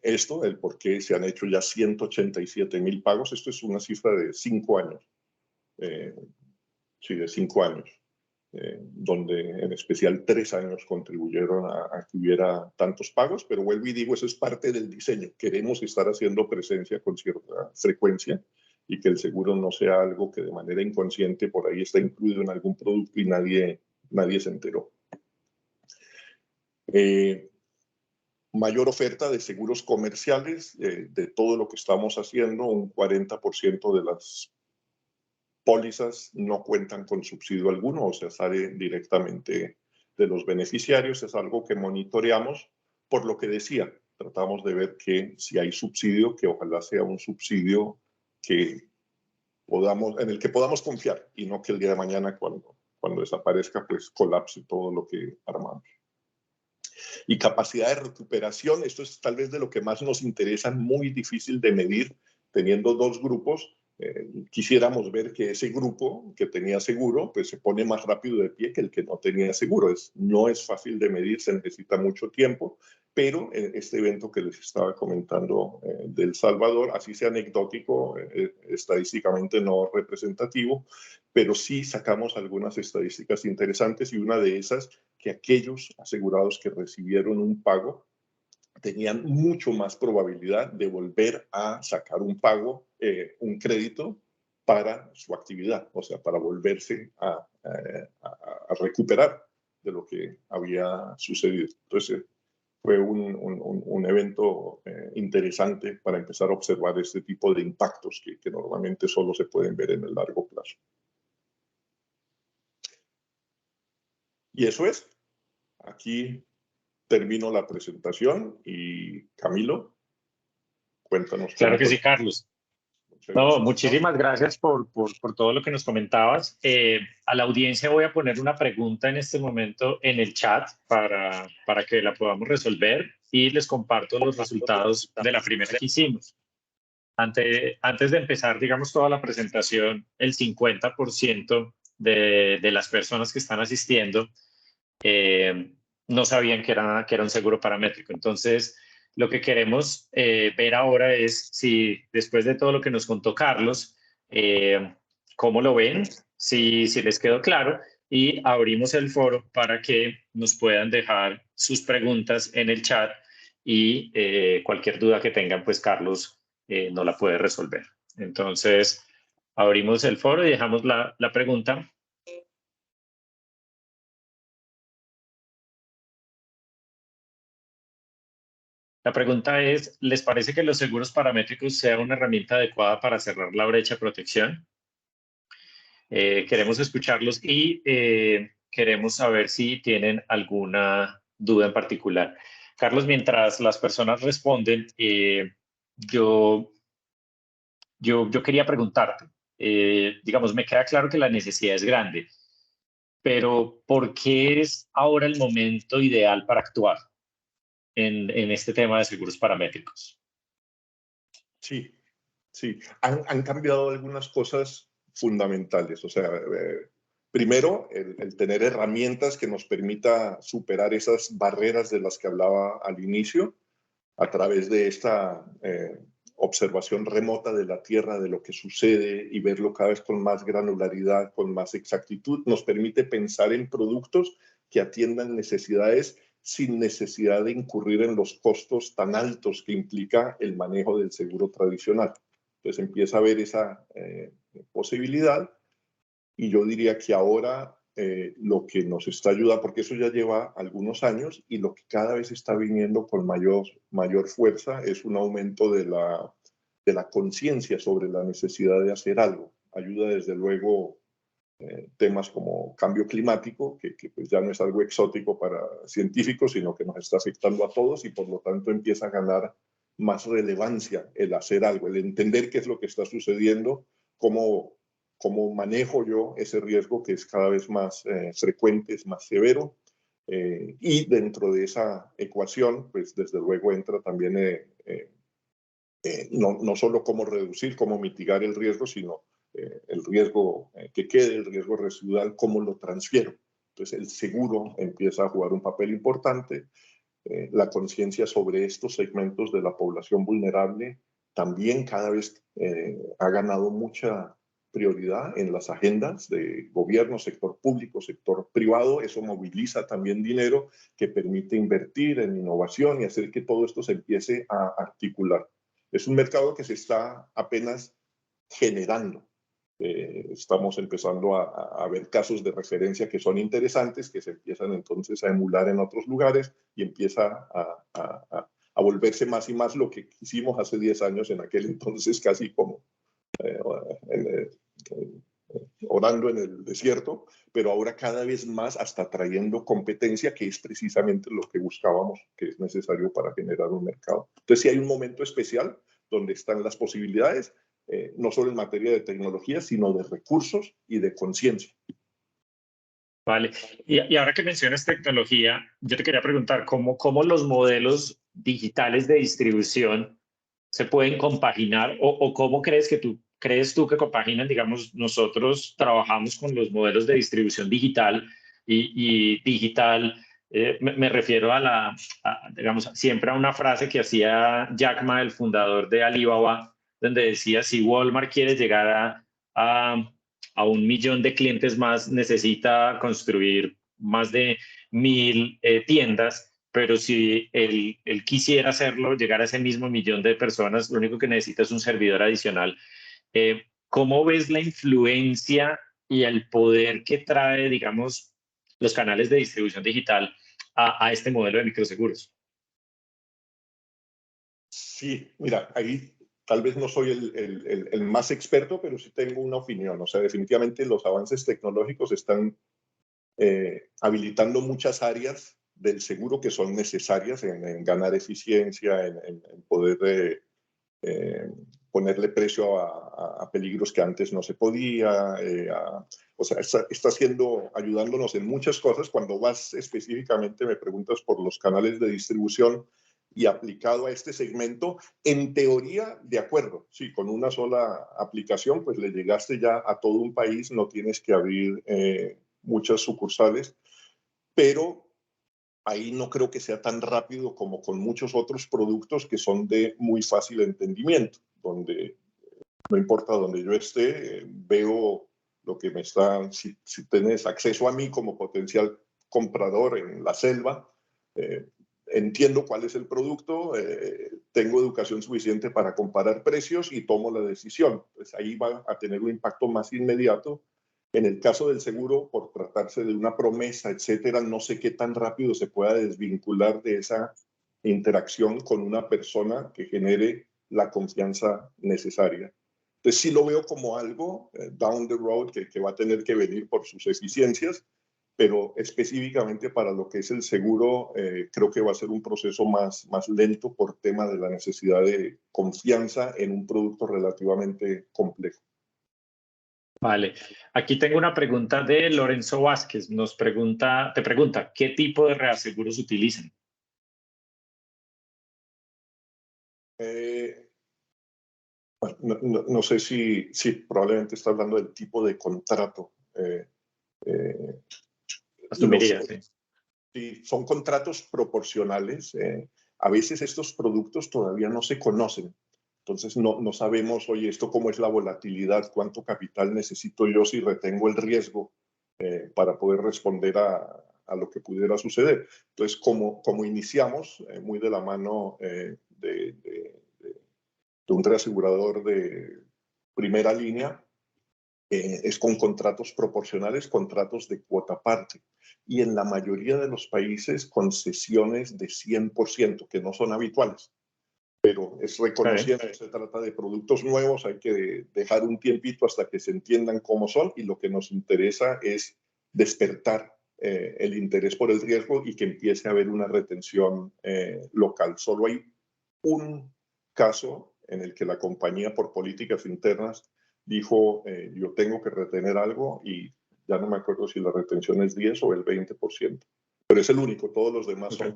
esto, el por qué se han hecho ya 187.000 pagos. Esto es una cifra de 5 años. Sí, de 5 años, donde en especial 3 años contribuyeron a que hubiera tantos pagos, pero vuelvo y digo, eso es parte del diseño. Queremos estar haciendo presencia con cierta frecuencia y que el seguro no sea algo que de manera inconsciente por ahí está incluido en algún producto y nadie se enteró. Mayor oferta de seguros comerciales, de todo lo que estamos haciendo, un 40% de las pólizas no cuentan con subsidio alguno, o sea, sale directamente de los beneficiarios. Es algo que monitoreamos, por lo que decía, tratamos de ver que si hay subsidio, que ojalá sea un subsidio que en el que podamos confiar y no que el día de mañana cuando desaparezca, pues colapse todo lo que armamos. Y capacidad de recuperación, esto es tal vez de lo que más nos interesa, muy difícil de medir, teniendo 2 grupos. Quisiéramos ver que ese grupo que tenía seguro pues se pone más rápido de pie que el que no tenía seguro. No es fácil de medir, se necesita mucho tiempo, pero este evento que les estaba comentando de El Salvador, así sea anecdótico, estadísticamente no representativo, pero sí sacamos algunas estadísticas interesantes y una de esas, que aquellos asegurados que recibieron un pago tenían mucho más probabilidad de volver a sacar un pago, un crédito para su actividad, o sea, para volverse a recuperar de lo que había sucedido. Entonces, fue un evento interesante para empezar a observar este tipo de impactos que normalmente solo se pueden ver en el largo plazo. Y eso es. Aquí termino la presentación y Camilo, cuéntanos. Claro que sí, Carlos. No, muchísimas gracias por todo lo que nos comentabas. A la audiencia voy a poner una pregunta en este momento en el chat para que la podamos resolver y les comparto los resultados de la primera que hicimos. Antes de empezar, digamos, toda la presentación, el 50% de las personas que están asistiendo no sabían que era un seguro paramétrico. Entonces, lo que queremos ver ahora es si, después de todo lo que nos contó Carlos, cómo lo ven, si les quedó claro, y abrimos el foro para que nos puedan dejar sus preguntas en el chat y cualquier duda que tengan, pues Carlos no la puede resolver. Entonces, abrimos el foro y dejamos la pregunta. La pregunta es, ¿les parece que los seguros paramétricos sean una herramienta adecuada para cerrar la brecha de protección? Queremos escucharlos y queremos saber si tienen alguna duda en particular. Carlos, mientras las personas responden, yo quería preguntarte, digamos, me queda claro que la necesidad es grande, pero ¿por qué es ahora el momento ideal para actuar en este tema de seguros paramétricos? Sí, sí. Han cambiado algunas cosas fundamentales. O sea, primero, el tener herramientas que nos permita superar esas barreras de las que hablaba al inicio a través de esta observación remota de la Tierra, de lo que sucede y verlo cada vez con más granularidad, con más exactitud, nos permite pensar en productos que atiendan necesidades sin necesidad de incurrir en los costos tan altos que implica el manejo del seguro tradicional. Entonces empieza a haber esa posibilidad y yo diría que ahora lo que nos está ayudando, porque eso ya lleva algunos años y lo que cada vez está viniendo con mayor fuerza es un aumento de la conciencia sobre la necesidad de hacer algo. Ayuda desde luego temas como cambio climático, que pues ya no es algo exótico para científicos, sino que nos está afectando a todos y por lo tanto empieza a ganar más relevancia el hacer algo, el entender qué es lo que está sucediendo, cómo manejo yo ese riesgo que es cada vez más frecuente, es más severo. Y dentro de esa ecuación, pues desde luego entra también no solo cómo reducir, cómo mitigar el riesgo, sino el riesgo que quede, el riesgo residual, cómo lo transfiero. Entonces el seguro empieza a jugar un papel importante. La conciencia sobre estos segmentos de la población vulnerable también cada vez ha ganado mucha prioridad en las agendas de gobierno, sector público, sector privado. Eso moviliza también dinero que permite invertir en innovación y hacer que todo esto se empiece a articular. Es un mercado que se está apenas generando. Estamos empezando a ver casos de referencia que son interesantes, que se empiezan entonces a emular en otros lugares y empieza a volverse más y más lo que hicimos hace 10 años en aquel entonces, casi como orando en el desierto, pero ahora cada vez más hasta trayendo competencia, que es precisamente lo que buscábamos, que es necesario para generar un mercado. Entonces sí hay un momento especial donde están las posibilidades, no solo en materia de tecnología, sino de recursos y de conciencia. Vale. Y ahora que mencionas tecnología, yo te quería preguntar cómo los modelos digitales de distribución se pueden compaginar o cómo crees tú que compaginan. Digamos, nosotros trabajamos con los modelos de distribución digital y digital, me refiero digamos, siempre a una frase que hacía Jack Ma, el fundador de Alibaba, donde decía, si Walmart quiere llegar a 1 millón de clientes más, necesita construir más de 1000 tiendas, pero si él quisiera hacerlo, llegar a ese mismo millón de personas, lo único que necesita es un servidor adicional. ¿Cómo ves la influencia y el poder que trae, digamos, los canales de distribución digital a este modelo de microseguros? Sí, mira, ahí tal vez no soy el más experto, pero sí tengo una opinión. O sea, definitivamente los avances tecnológicos están habilitando muchas áreas del seguro que son necesarias en ganar eficiencia, en poder ponerle precio a peligros que antes no se podía, o sea, está ayudándonos en muchas cosas. Cuando vas específicamente, me preguntas por los canales de distribución y aplicado a este segmento, en teoría, de acuerdo, sí, con una sola aplicación, pues le llegaste ya a todo un país, no tienes que abrir muchas sucursales, pero ahí no creo que sea tan rápido como con muchos otros productos que son de muy fácil entendimiento, donde no importa donde yo esté, veo lo que me está, si tienes acceso a mí como potencial comprador en la selva, entiendo cuál es el producto, tengo educación suficiente para comparar precios y tomo la decisión. Pues ahí va a tener un impacto más inmediato. En el caso del seguro, por tratarse de una promesa, etcétera, no sé qué tan rápido se pueda desvincular de esa interacción con una persona que genere la confianza necesaria. Entonces sí lo veo como algo down the road que va a tener que venir por sus eficiencias, pero específicamente para lo que es el seguro, creo que va a ser un proceso más lento por tema de la necesidad de confianza en un producto relativamente complejo. Vale, aquí tengo una pregunta de Lorenzo Vázquez. Te pregunta, ¿qué tipo de reaseguros utilizan? Bueno, no sé si probablemente está hablando del tipo de contrato. Asumiría, sí. Sí, son contratos proporcionales. A veces estos productos todavía no se conocen. Entonces no sabemos, oye, esto cómo es la volatilidad, cuánto capital necesito yo si retengo el riesgo para poder responder a lo que pudiera suceder. Entonces, como iniciamos muy de la mano de un reasegurador de primera línea, es con contratos proporcionales, contratos de cuota parte. Y en la mayoría de los países concesiones de 100%, que no son habituales. Pero es reconociendo que se trata de productos nuevos, hay que dejar un tiempito hasta que se entiendan cómo son, y lo que nos interesa es despertar el interés por el riesgo y que empiece a haber una retención local. Solo hay un caso en el que la compañía, por políticas internas, dijo, yo tengo que retener algo, y ya no me acuerdo si la retención es 10 o el 20%. Pero es el único, todos los demás son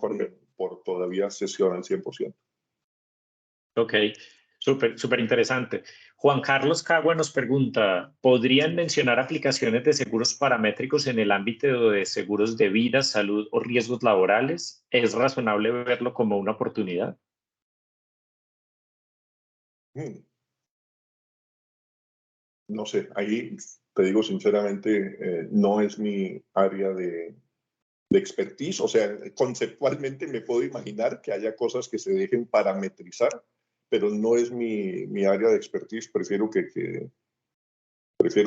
por todavía cesión al 100%. Ok, súper interesante. Juan Carlos Cagua nos pregunta, ¿podrían mencionar aplicaciones de seguros paramétricos en el ámbito de seguros de vida, salud o riesgos laborales? ¿Es razonable verlo como una oportunidad? No sé, ahí te digo sinceramente, no es mi área de expertise. O sea, conceptualmente me puedo imaginar que haya cosas que se dejen parametrizar, pero no es mi área de expertise. Prefiero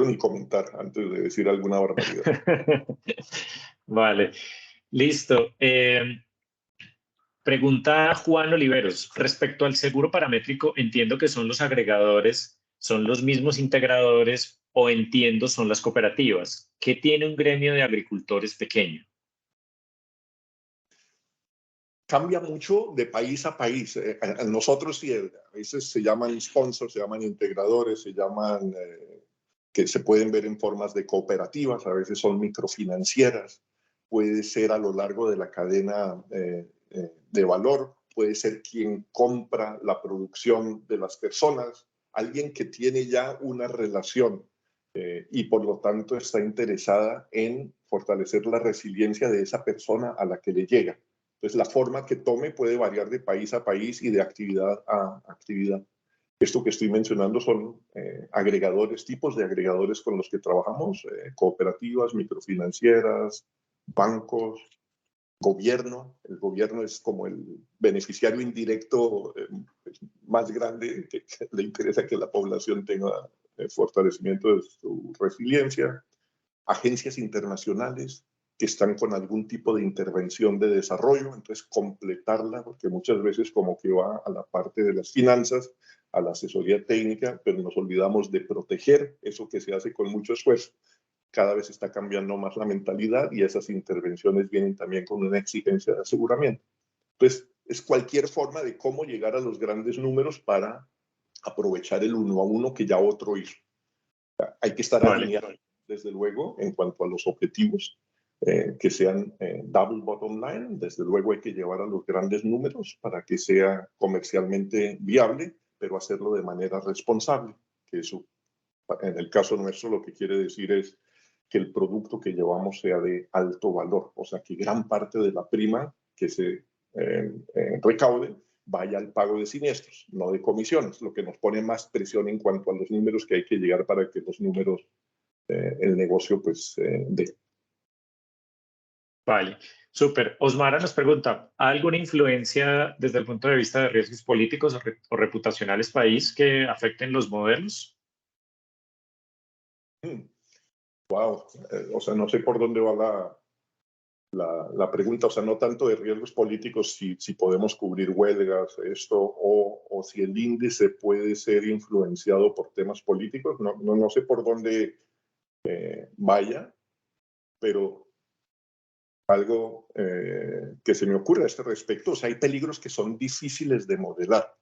ni comentar antes de decir alguna barbaridad. Vale, listo. Pregunta Juan Oliveros, respecto al seguro paramétrico, entiendo que son los agregadores, son los mismos integradores, o entiendo son las cooperativas. ¿Qué tiene un gremio de agricultores pequeño? Cambia mucho de país a país. Nosotros sí, a veces se llaman sponsors, se llaman integradores, se llaman que se pueden ver en formas de cooperativas, a veces son microfinancieras, puede ser a lo largo de la cadena de valor, puede ser quien compra la producción de las personas, alguien que tiene ya una relación y por lo tanto está interesada en fortalecer la resiliencia de esa persona a la que le llega. Entonces, la forma que tome puede variar de país a país y de actividad a actividad. Esto que estoy mencionando son agregadores, tipos de agregadores con los que trabajamos, cooperativas, microfinancieras, bancos, gobierno. El gobierno es como el beneficiario indirecto más grande que le interesa que la población tenga fortalecimiento de su resiliencia. Agencias internacionales que están con algún tipo de intervención de desarrollo, entonces completarla, porque muchas veces como que va a la parte de las finanzas, a la asesoría técnica, pero nos olvidamos de proteger eso que se hace con mucho esfuerzo. Cada vez está cambiando más la mentalidad y esas intervenciones vienen también con una exigencia de aseguramiento. Entonces, es cualquier forma de cómo llegar a los grandes números para aprovechar el 1 a 1 que ya otro hizo. Hay que estar alineados, desde luego, en cuanto a los objetivos, que sean double bottom line. Desde luego hay que llevar a los grandes números para que sea comercialmente viable, pero hacerlo de manera responsable, que eso, en el caso nuestro, lo que quiere decir es que el producto que llevamos sea de alto valor, o sea, que gran parte de la prima que se recaude vaya al pago de siniestros, no de comisiones, lo que nos pone más presión en cuanto a los números que hay que llegar para que los números, el negocio, pues, dé. Vale, súper. Osmara nos pregunta, ¿hay alguna influencia desde el punto de vista de riesgos políticos o reputacionales país que afecten los modelos? Wow, o sea, no sé por dónde va la pregunta, o sea, no tanto de riesgos políticos, si podemos cubrir huelgas, esto, o si el índice puede ser influenciado por temas políticos, no sé por dónde vaya, pero algo que se me ocurre a este respecto, o sea, hay peligros que son difíciles de modelar.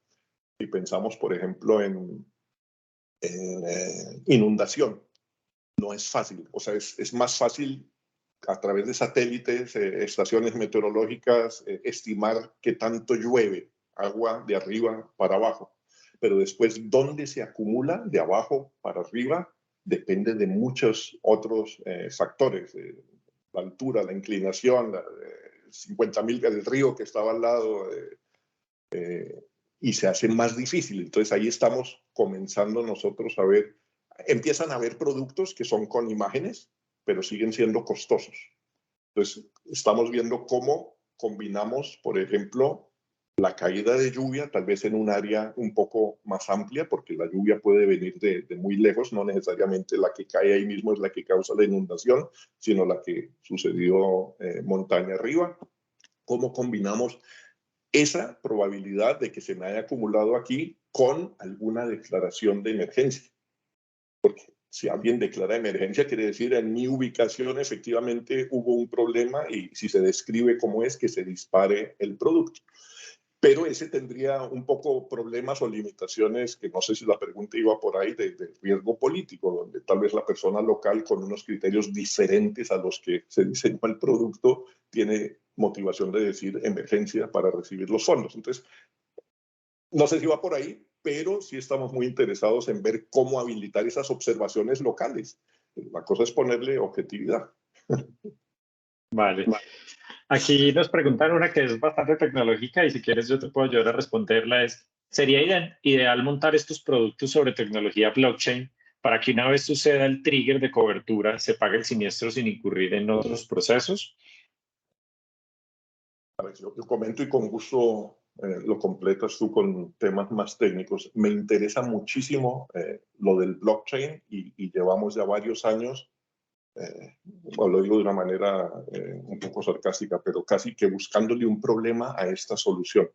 Si pensamos, por ejemplo, en inundación, no es fácil, o sea, es más fácil a través de satélites, estaciones meteorológicas, estimar qué tanto llueve, agua de arriba para abajo. Pero después, ¿dónde se acumula de abajo para arriba? Depende de muchos otros factores. La altura, la inclinación, 50.000 del río que estaba al lado, y se hace más difícil. Entonces ahí estamos comenzando nosotros a ver, empiezan a haber productos que son con imágenes, pero siguen siendo costosos. Entonces, estamos viendo cómo combinamos, por ejemplo, la caída de lluvia, tal vez en un área un poco más amplia, porque la lluvia puede venir de muy lejos, no necesariamente la que cae ahí mismo es la que causa la inundación, sino la que sucedió montaña arriba. ¿Cómo combinamos esa probabilidad de que se me haya acumulado aquí con alguna declaración de emergencia? Porque si alguien declara emergencia, quiere decir en mi ubicación efectivamente hubo un problema y si se describe cómo es, que se dispare el producto. Pero ese tendría un poco problemas o limitaciones, que no sé si la pregunta iba por ahí, de riesgo político, donde tal vez la persona local con unos criterios diferentes a los que se diseñó el producto tiene motivación de decir emergencia para recibir los fondos. Entonces, no sé si va por ahí, pero sí estamos muy interesados en ver cómo habilitar esas observaciones locales. La cosa es ponerle objetividad. Vale. Aquí nos preguntan una que es bastante tecnológica y si quieres yo te puedo ayudar a responderla. ¿Sería ideal montar estos productos sobre tecnología blockchain para que una vez suceda el trigger de cobertura se pague el siniestro sin incurrir en otros procesos? A ver, yo comento y con gusto lo completas tú con temas más técnicos. Me interesa muchísimo lo del blockchain y llevamos ya varios años, bueno, lo digo de una manera un poco sarcástica, pero casi que buscándole un problema a esta solución.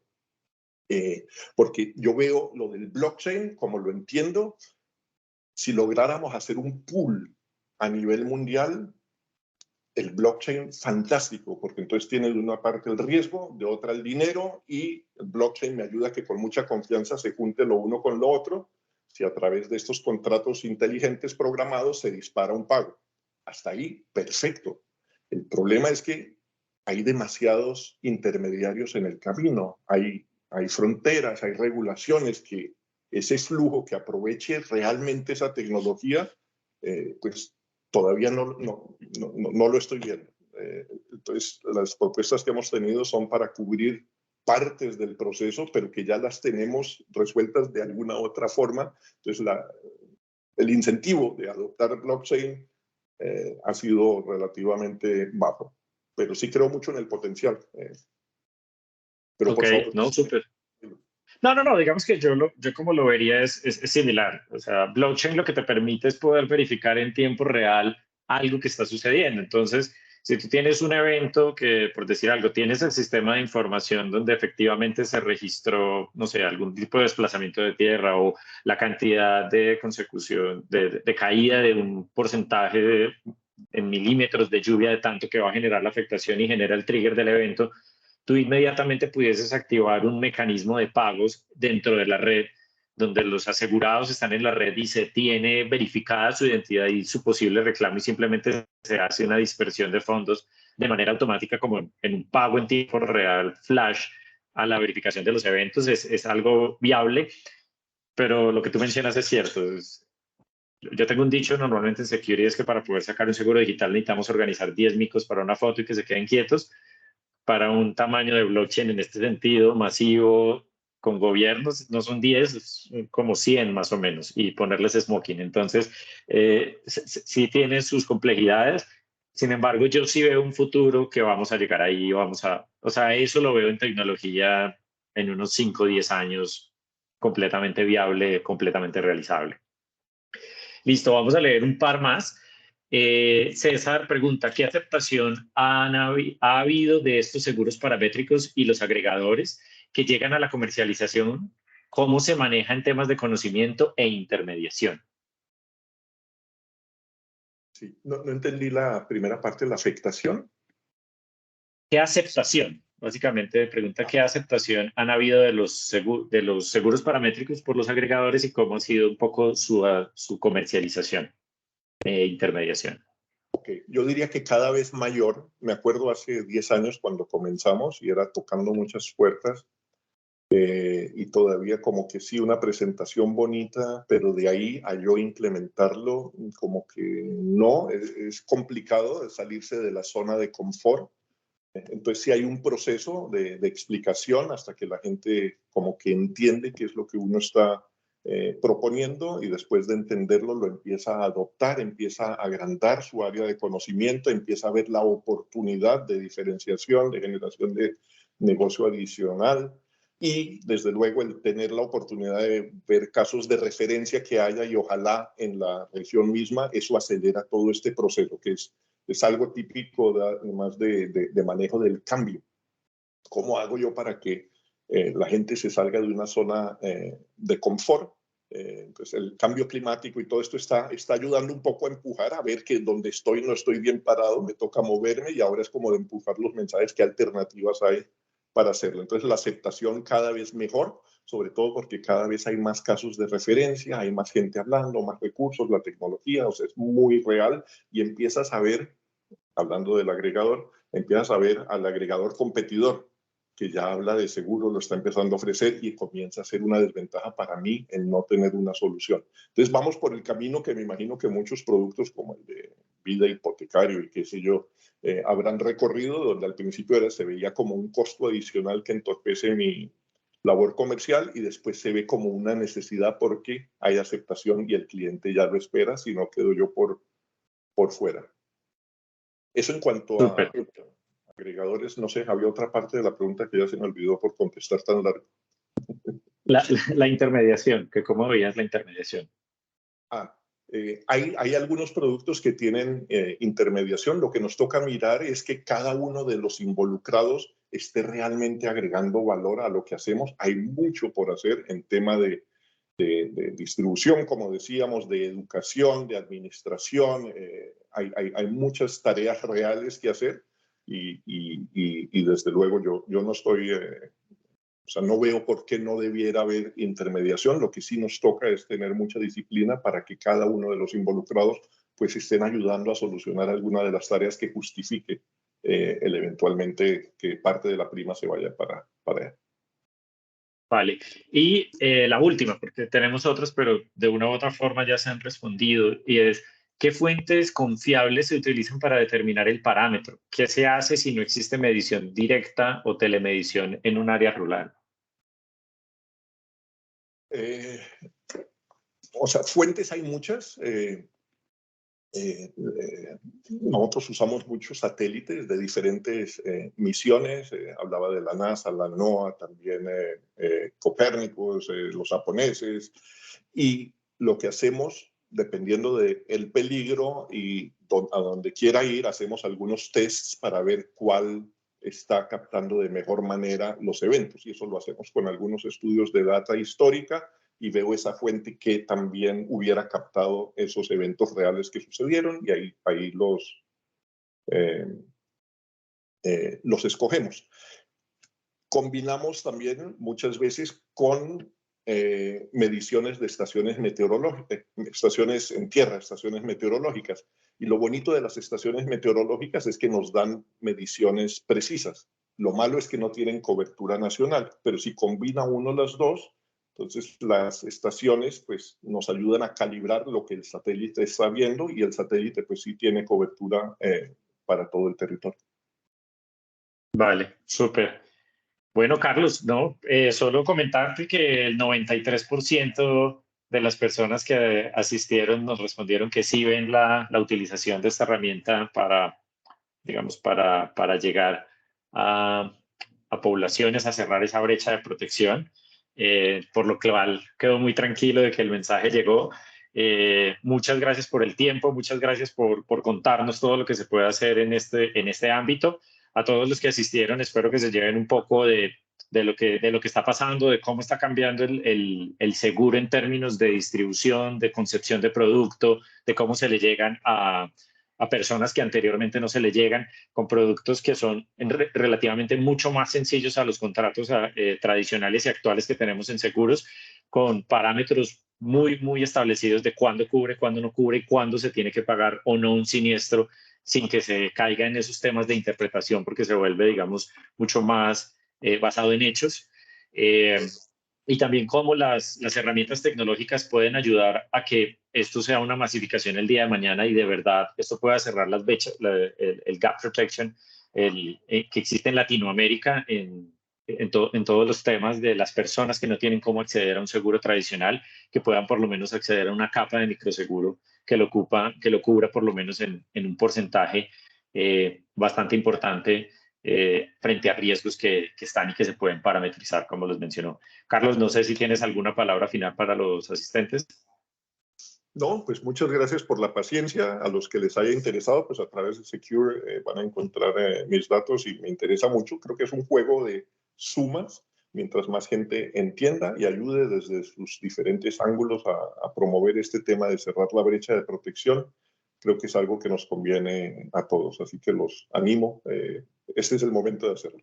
Porque yo veo lo del blockchain, como lo entiendo, si lográramos hacer un pool a nivel mundial, el blockchain fantástico, porque entonces tiene de una parte el riesgo, de otra el dinero, y el blockchain me ayuda a que con mucha confianza se junte lo uno con lo otro, si a través de estos contratos inteligentes programados se dispara un pago. Hasta ahí, perfecto. El problema es que hay demasiados intermediarios en el camino, hay fronteras, hay regulaciones que ese flujo que aproveche realmente esa tecnología, pues todavía no lo estoy viendo. Entonces, las propuestas que hemos tenido son para cubrir partes del proceso, pero que ya las tenemos resueltas de alguna otra forma. Entonces, el incentivo de adoptar blockchain ha sido relativamente bajo, pero sí creo mucho en el potencial. Pero Ok, por favor, no, súper. No, digamos que yo como lo vería es similar. O sea, blockchain lo que te permite es poder verificar en tiempo real algo que está sucediendo. Entonces, si tú tienes un evento que, por decir algo, tienes el sistema de información donde efectivamente se registró, no sé, algún tipo de desplazamiento de tierra o la cantidad de consecución, de caída de un porcentaje en milímetros de lluvia de tanto que va a generar la afectación y genera el trigger del evento, tú inmediatamente pudieses activar un mecanismo de pagos dentro de la red donde los asegurados están en la red y se tiene verificada su identidad y su posible reclamo y simplemente se hace una dispersión de fondos de manera automática como en un pago en tiempo real flash a la verificación de los eventos, es algo viable, pero lo que tú mencionas es cierto. Yo tengo un dicho normalmente en security, es que para poder sacar un seguro digital necesitamos organizar 10 micos para una foto y que se queden quietos. Para un tamaño de blockchain en este sentido masivo, con gobiernos, no son 10, es como 100 más o menos, y ponerles smoking. Entonces, sí tiene sus complejidades. Sin embargo, yo sí veo un futuro que vamos a llegar ahí, o sea, eso lo veo en tecnología en unos 5 o 10 años, completamente viable, completamente realizable. Listo, vamos a leer un par más. César pregunta, ¿qué aceptación ha habido de estos seguros paramétricos y los agregadores que llegan a la comercialización? ¿Cómo se maneja en temas de conocimiento e intermediación? Sí, no entendí la primera parte, la afectación. ¿Qué aceptación? Básicamente pregunta, ¿qué aceptación han habido de los seguros paramétricos por los agregadores y cómo ha sido un poco su comercialización e intermediación? Yo diría que cada vez mayor. Me acuerdo hace 10 años cuando comenzamos y era tocando muchas puertas y todavía como que sí, una presentación bonita, pero de ahí a yo implementarlo como que no, es complicado salirse de la zona de confort. Entonces sí hay un proceso de explicación hasta que la gente como que entiende qué es lo que uno está proponiendo y después de entenderlo lo empieza a adoptar, empieza a agrandar su área de conocimiento, empieza a ver la oportunidad de diferenciación, de generación de negocio adicional y desde luego el tener la oportunidad de ver casos de referencia que haya y ojalá en la región misma, eso acelera todo este proceso que es algo típico más de manejo del cambio. ¿Cómo hago yo para que la gente se salga de una zona de confort? Entonces, el cambio climático y todo esto está ayudando un poco a empujar, a ver que donde estoy no estoy bien parado, me toca moverme y ahora es como de empujar los mensajes, qué alternativas hay para hacerlo. Entonces, la aceptación cada vez mejor, sobre todo porque cada vez hay más casos de referencia, hay más gente hablando, más recursos, la tecnología, o sea, es muy real y empiezas a ver, hablando del agregador, empiezas a ver al agregador competidor que ya habla de seguro, lo está empezando a ofrecer y comienza a ser una desventaja para mí el no tener una solución. Entonces vamos por el camino que me imagino que muchos productos como el de vida hipotecario y qué sé yo, habrán recorrido, donde al principio se veía como un costo adicional que entorpece mi labor comercial y después se ve como una necesidad porque hay aceptación y el cliente ya lo espera, si no quedo yo por fuera. Eso en cuanto a agregadores, no sé, había otra parte de la pregunta que ya se me olvidó por contestar tan largo. La intermediación, que cómo veías la intermediación. Hay algunos productos que tienen intermediación. Lo que nos toca mirar es que cada uno de los involucrados esté realmente agregando valor a lo que hacemos. Hay mucho por hacer en tema de distribución, como decíamos, de educación, de administración. Hay muchas tareas reales que hacer y desde luego yo no estoy... o sea, no veo por qué no debiera haber intermediación. Lo que sí nos toca es tener mucha disciplina para que cada uno de los involucrados pues estén ayudando a solucionar alguna de las tareas que justifique el eventualmente que parte de la prima se vaya para él. Vale. Y la última, porque tenemos otras, pero de una u otra forma ya se han respondido, y es, ¿qué fuentes confiables se utilizan para determinar el parámetro? ¿Qué se hace si no existe medición directa o telemedición en un área rural? O sea, fuentes hay muchas. Nosotros usamos muchos satélites de diferentes misiones. Hablaba de la NASA, la NOAA, también Copérnicus, los japoneses. Y lo que hacemos, dependiendo del peligro y a donde quiera ir, hacemos algunos tests para ver cuál está captando de mejor manera los eventos. Y eso lo hacemos con algunos estudios de data histórica y veo esa fuente que también hubiera captado esos eventos reales que sucedieron y ahí los escogemos. Combinamos también muchas veces con mediciones de estaciones meteorológicas, estaciones en tierra, estaciones meteorológicas. Y lo bonito de las estaciones meteorológicas es que nos dan mediciones precisas. Lo malo es que no tienen cobertura nacional, pero si combina uno las dos, entonces las estaciones pues nos ayudan a calibrar lo que el satélite está viendo, y el satélite pues sí tiene cobertura para todo el territorio. Vale, súper. Bueno, Carlos, no, solo comentarte que el 93% de las personas que asistieron nos respondieron que sí ven la utilización de esta herramienta para, digamos, para llegar a poblaciones, a cerrar esa brecha de protección, por lo cual quedo muy tranquilo de que el mensaje llegó. Muchas gracias por el tiempo, muchas gracias por contarnos todo lo que se puede hacer en este ámbito. A todos los que asistieron, espero que se lleven un poco de lo que está pasando, de cómo está cambiando el seguro en términos de distribución, de concepción de producto, de cómo se le llegan a personas que anteriormente no se le llegan, con productos que son relativamente mucho más sencillos a los contratos tradicionales y actuales que tenemos en seguros, con parámetros muy, muy establecidos de cuándo cubre, cuándo no cubre y cuándo se tiene que pagar o no un siniestro, sin que se caiga en esos temas de interpretación, porque se vuelve, digamos, mucho más basado en hechos. Y también cómo las herramientas tecnológicas pueden ayudar a que esto sea una masificación el día de mañana y de verdad esto pueda cerrar las brechas, el gap protection que existe en Latinoamérica en todos los temas de las personas que no tienen cómo acceder a un seguro tradicional, que puedan por lo menos acceder a una capa de microseguro que lo cubra por lo menos en un porcentaje bastante importante frente a riesgos que están y que se pueden parametrizar, como los mencionó. Carlos, no sé si tienes alguna palabra final para los asistentes. No, pues muchas gracias por la paciencia. A los que les haya interesado, pues a través de Secure van a encontrar mis datos, y me interesa mucho. Creo que es un juego de sumas. Mientras más gente entienda y ayude desde sus diferentes ángulos a promover este tema de cerrar la brecha de protección, creo que es algo que nos conviene a todos. Así que los animo. Este es el momento de hacerlo.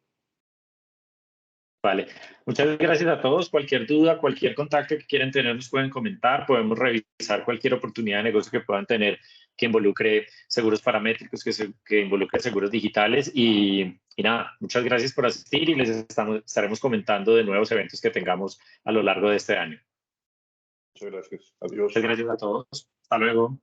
Vale, muchas gracias a todos. Cualquier duda, cualquier contacto que quieran tener, nos pueden comentar. Podemos revisar cualquier oportunidad de negocio que puedan tener que involucre seguros paramétricos, que involucre seguros digitales. Y nada, muchas gracias por asistir y les estaremos comentando de nuevos eventos que tengamos a lo largo de este año. Muchas gracias. Adiós. Muchas gracias a todos. Hasta luego.